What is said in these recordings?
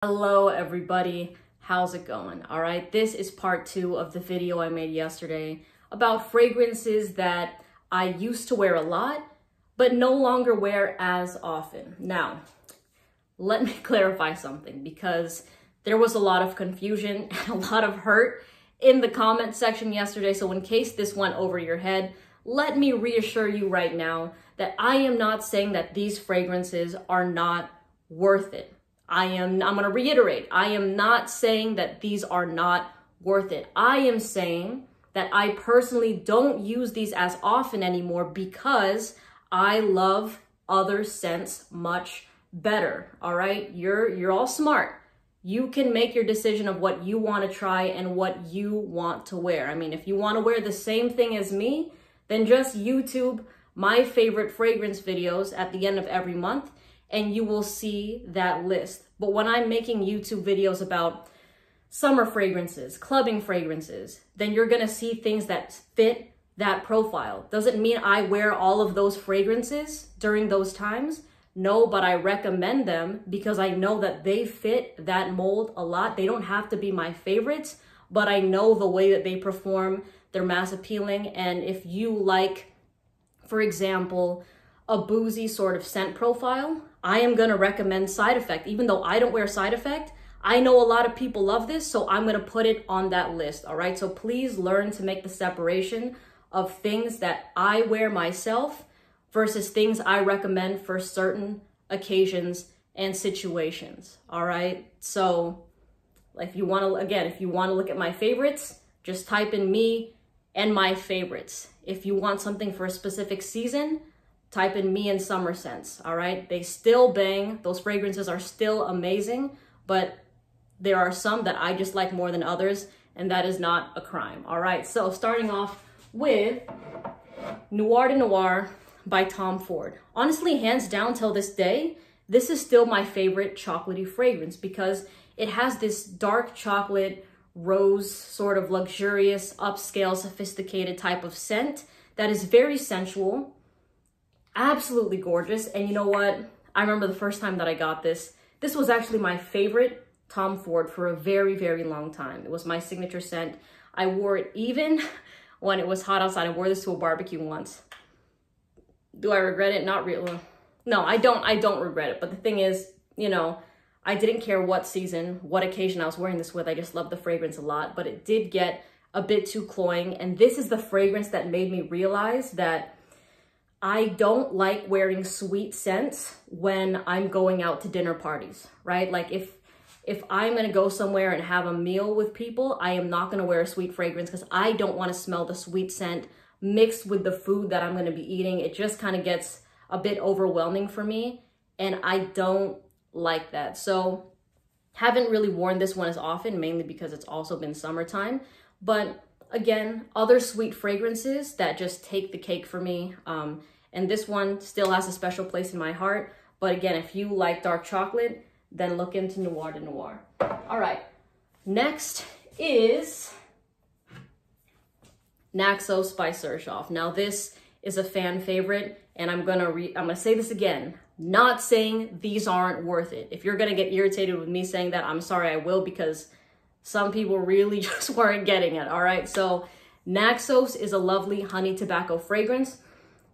Hello everybody, how's it going? All right, this is part 2 of the video I made yesterday about fragrances that I used to wear a lot, but no longer wear as often. Now, let me clarify something because there was a lot of confusion and a lot of hurt in the comment section yesterday. So in case this went over your head, let me reassure you right now that I am not saying that these fragrances are not worth it. I'm going to reiterate, I am not saying that these are not worth it. I am saying that I personally don't use these as often anymore because I love other scents much better. All right, you're all smart. You can make your decision of what you want to try and what you want to wear. I mean, if you want to wear the same thing as me, then just YouTube my favorite fragrance videos at the end of every month and you will see that list. But when I'm making YouTube videos about summer fragrances, clubbing fragrances, then you're gonna see things that fit that profile. Doesn't mean I wear all of those fragrances during those times. No, but I recommend them because I know that they fit that mold a lot. They don't have to be my favorites, but I know the way that they perform, they're mass appealing. And if you like, for example, a boozy sort of scent profile, I am gonna recommend Side Effect. Even though I don't wear Side Effect, I know a lot of people love this, so I'm gonna put it on that list, all right? So please learn to make the separation of things that I wear myself versus things I recommend for certain occasions and situations, all right? So if you wanna, again, if you wanna look at my favorites, just type in me and my favorites. If you want something for a specific season, type in me and summer scents, all right? They still bang. Those fragrances are still amazing, but there are some that I just like more than others, and that is not a crime, all right? So starting off with Noir de Noir by Tom Ford. Honestly, hands down till this day, this is still my favorite chocolatey fragrance because it has this dark chocolate, rose, sort of luxurious, upscale, sophisticated type of scent that is very sensual, absolutely gorgeous. And you know what? I remember the first time that I got this. This was actually my favorite Tom Ford for a very, very long time. It was my signature scent. I wore it even when it was hot outside. I wore this to a barbecue once. Do I regret it? Not really. No, I don't regret it. But the thing is, you know, I didn't care what season, what occasion I was wearing this with. I just loved the fragrance a lot, but it did get a bit too cloying. And this is the fragrance that made me realize that I don't like wearing sweet scents when I'm going out to dinner parties, right? Like if I'm gonna go somewhere and have a meal with people, I am not gonna wear a sweet fragrance because I don't wanna smell the sweet scent mixed with the food that I'm gonna be eating. It just kind of gets a bit overwhelming for me and I don't like that. So haven't really worn this one as often, mainly because it's also been summertime, but again, other sweet fragrances that just take the cake for me. And this one still has a special place in my heart. But again, if you like dark chocolate, then look into Noir de Noir. All right, next is Naxos by Xerotoxic. Now this is a fan favorite, and I'm gonna say this again. Not saying these aren't worth it. If you're gonna get irritated with me saying that, I'm sorry, I will, because some people really just weren't getting it, all right? So Naxos is a lovely honey tobacco fragrance.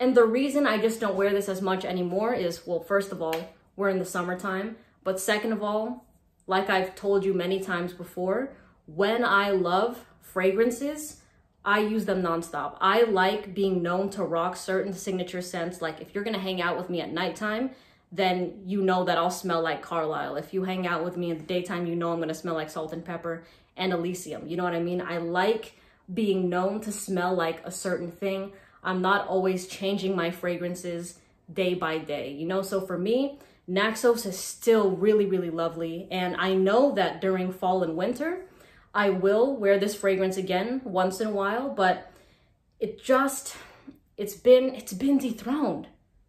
And the reason I just don't wear this as much anymore is, well, first of all, we're in the summertime. But second of all, like I've told you many times before, when I love fragrances, I use them nonstop. I like being known to rock certain signature scents. Like if you're gonna hang out with me at nighttime, then you know that I'll smell like Carlisle. If you hang out with me in the daytime, you know I'm gonna smell like Salt and Pepper and Elysium. You know what I mean? I like being known to smell like a certain thing. I'm not always changing my fragrances day by day, you know? So for me, Naxos is still really, really lovely. And I know that during fall and winter, I will wear this fragrance again once in a while, but it's been dethroned.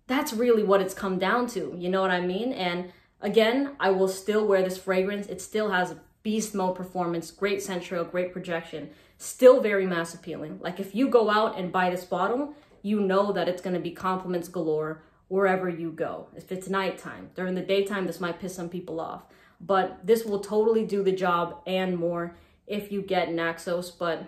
That's really what it's come down to, you know what I mean? And again, I will still wear this fragrance. It still has beast mode performance, great scent trail, great projection, still very mass appealing. Like if you go out and buy this bottle, you know that it's gonna be compliments galore wherever you go. If it's nighttime, during the daytime, this might piss some people off. but this will totally do the job and more if you get Naxos. But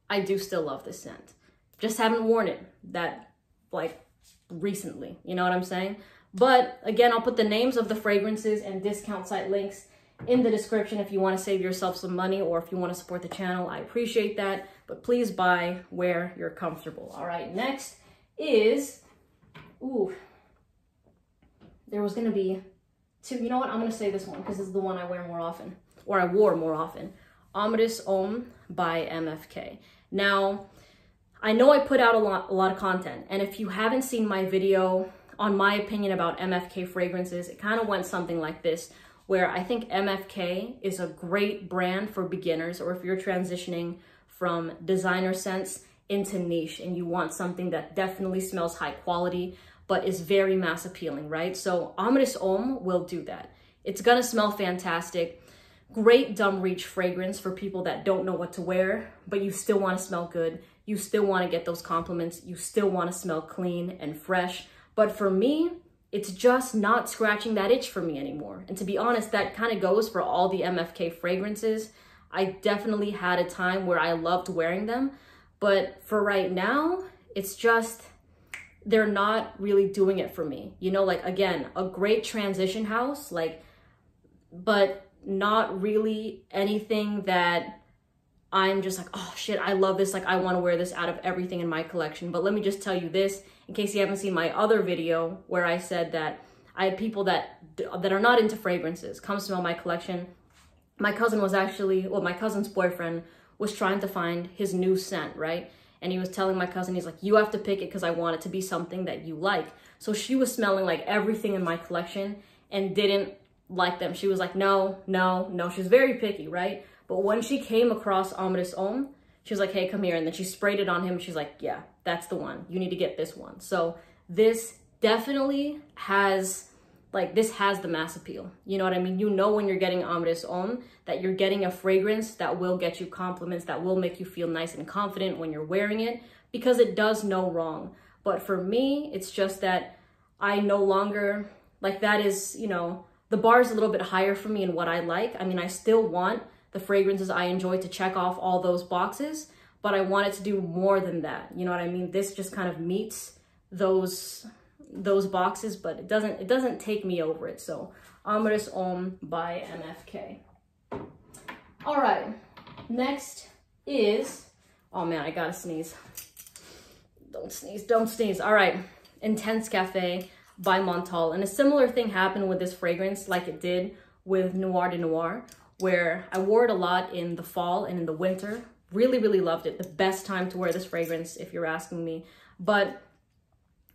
I do still love this scent. Just haven't worn it that like recently, you know what I'm saying? But again, I'll put the names of the fragrances and discount site links in the description if you want to save yourself some money, or if you want to support the channel. I appreciate that, but please buy where you're comfortable. All right, next is, ooh, there was gonna be two. You know what, I'm gonna say this one because this is the one I wear more often, or I wore more often. Amadeus Homme by MFK. Now, I know I put out a lot of content, and if you haven't seen my video on my opinion about MFK fragrances, it kind of went something like this, where I think MFK is a great brand for beginners, or if you're transitioning from designer scents into niche and you want something that definitely smells high quality, but is very mass appealing, right? So Amadeus Homme will do that. It's gonna smell fantastic. Great dumb reach fragrance for people that don't know what to wear, but you still wanna smell good. You still wanna get those compliments. You still wanna smell clean and fresh. But for me, it's just not scratching that itch for me anymore. And to be honest, that kind of goes for all the MFK fragrances. I definitely had a time where I loved wearing them, but for right now, it's just, they're not really doing it for me. You know, like, again, a great transition house, like, but not really anything that I'm just like, oh shit, I love this. Like, I want to wear this out of everything in my collection. But let me just tell you this, in case you haven't seen my other video where I said that I had people that are not into fragrances come smell my collection. My cousin was actually, well, my cousin's boyfriend was trying to find his new scent, right? And he was telling my cousin, he's like, you have to pick it because I want it to be something that you like. So she was smelling like everything in my collection and didn't like them. She was like, no, no, no. She was very picky, right? But when she came across Amadeus Homme, she was like, hey, come here. And then she sprayed it on him. She's like, yeah, that's the one. You need to get this one. So this definitely has, like, this has the mass appeal. You know what I mean? You know when you're getting Amadeus Homme that you're getting a fragrance that will get you compliments, that will make you feel nice and confident when you're wearing it, because it does no wrong. But for me, it's just that I no longer, like, that is, you know, the bar is a little bit higher for me in what I like. I mean, I still want the fragrances I enjoy to check off all those boxes, but I want it to do more than that. You know what I mean? This just kind of meets those boxes, but it doesn't take me over it. So Amadeus Homme by MFK. All right, next is, oh man, I gotta sneeze. Don't sneeze, don't sneeze. All right, Intense Cafe by Montal. And a similar thing happened with this fragrance like it did with Noir de Noir, where I wore it a lot in the fall and in the winter. Really, really loved it. The best time to wear this fragrance, if you're asking me. But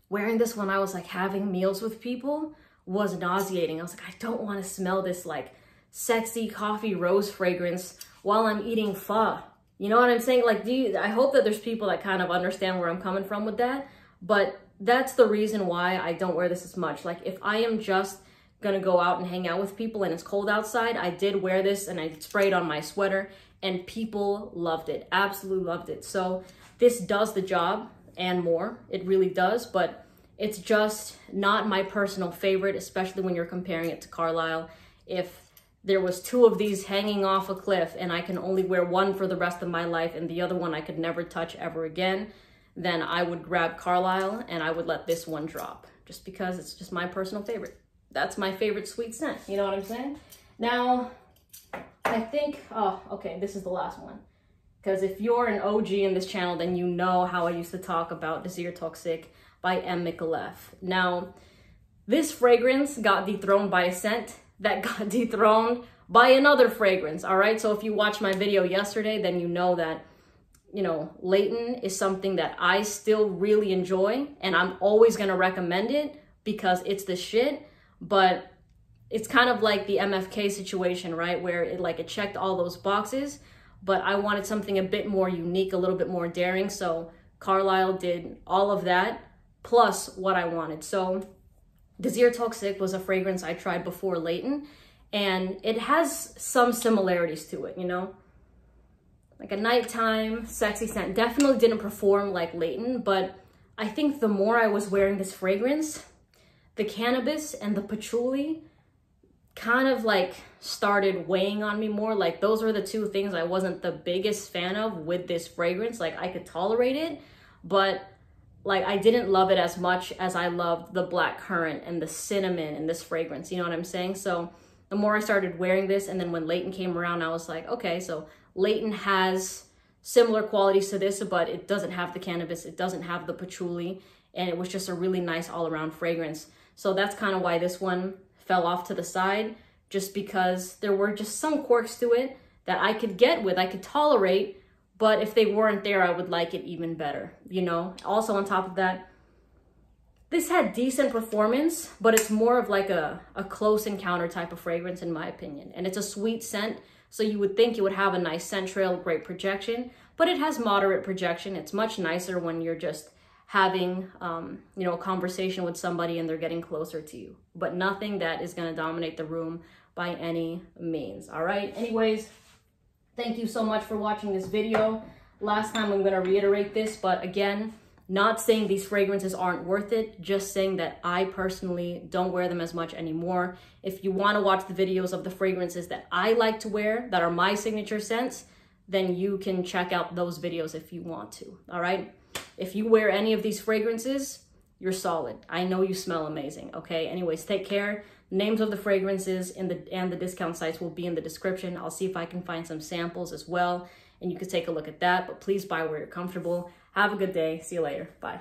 wearing this when I was like having meals with people was nauseating. I was like, I don't want to smell this like sexy coffee rose fragrance while I'm eating pho. You know what I'm saying? Like, I hope that there's people that kind of understand where I'm coming from with that. But that's the reason why I don't wear this as much. Like, if I am just gonna go out and hang out with people and it's cold outside, I did wear this and I sprayed on my sweater and people loved it, absolutely loved it. So this does the job and more, it really does, but it's just not my personal favorite, especially when you're comparing it to Carlisle. If there was two of these hanging off a cliff and I can only wear one for the rest of my life and the other one I could never touch ever again, then I would grab Carlisle and I would let this one drop, just because it's just my personal favorite. That's my favorite sweet scent, you know what I'm saying? Now, I think, oh, okay, this is the last one. Because if you're an OG in this channel, then you know how I used to talk about DesirToxic by M. Micallef. Now, this fragrance got dethroned by a scent that got dethroned by another fragrance, all right? So if you watched my video yesterday, then you know that, you know, Leighton is something that I still really enjoy, and I'm always gonna recommend it because it's the shit. But it's kind of like the MFK situation, right? Where it checked all those boxes, but I wanted something a bit more unique, a little bit more daring. So Carlisle did all of that plus what I wanted. So DesirToxic was a fragrance I tried before Leighton, and it has some similarities to it, you know? Like a nighttime, sexy scent. Definitely didn't perform like Leighton, but I think the more I was wearing this fragrance, the cannabis and the patchouli kind of like started weighing on me more. Like those were the two things I wasn't the biggest fan of with this fragrance. Like I could tolerate it, but like I didn't love it as much as I loved the black currant and the cinnamon in this fragrance. You know what I'm saying? So the more I started wearing this, and then when Layton came around, I was like, okay, so Layton has similar qualities to this, but it doesn't have the cannabis, it doesn't have the patchouli, and it was just a really nice all-around fragrance. So that's kind of why this one fell off to the side, just because there were just some quirks to it that I could get with, I could tolerate, but if they weren't there, I would like it even better, you know? Also on top of that, this had decent performance, but it's more of like a close encounter type of fragrance in my opinion. And it's a sweet scent, so you would think it would have a nice scent trail, great projection, but it has moderate projection. It's much nicer when you're just having, you know, a conversation with somebody and they're getting closer to you, but nothing that is going to dominate the room by any means. All right. Anyways, thank you so much for watching this video. Last time I'm going to reiterate this, but again, not saying these fragrances aren't worth it, just saying that I personally don't wear them as much anymore. If you want to watch the videos of the fragrances that I like to wear, that are my signature scents, then you can check out those videos if you want to, all right? If you wear any of these fragrances, you're solid. I know you smell amazing, okay? Anyways, take care. Names of the fragrances and the discount sites will be in the description. I'll see if I can find some samples as well, and you can take a look at that, but please buy where you're comfortable. Have a good day. See you later. Bye.